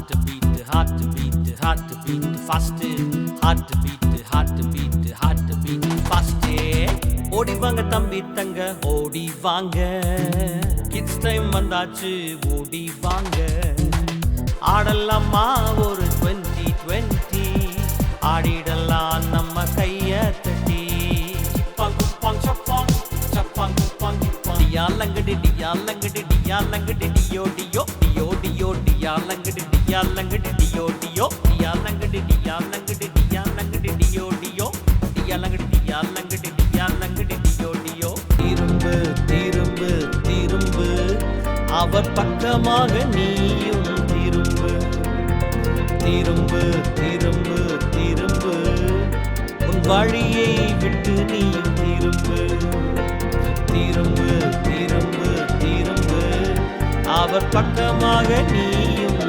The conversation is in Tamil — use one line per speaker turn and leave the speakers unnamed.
to beat, hard to beat, hard to beat fast. Hard to beat, hard to beat, hard to beat fast. ஓடி வாங்க தம்பி தங்க ஓடி வாங்க, கிட்ஸ் டைம் வந்தாச்சு ஓடி வாங்க. ஆடலாமா ஒரு 2020, ஆடிடலாம் நம்ம கைய தட்டி. டியாலங்கடி டியாலங்கடி டியாலங்கடி டியோ டியோ டியோ டியோ டியாலங்கடி டியாலங்கடி டியோ டியோ டியாலங்கடி டியாலங்கடி டியாலங்கடி டியோ டியோ டியாலங்கடி டியாலங்கடி டியாலங்கடி டியோ டியோ. திரும்பு திரும்பு திரும்பு அவர் பக்கமாக நீயும் திரும்பு. திரும்பு திரும்பு திரும்பு உன் வழியை விட்டு நீயும் திரும்பு. திரும்பு திரும்பு திரும்பு அவர் பக்கமாக நீயும்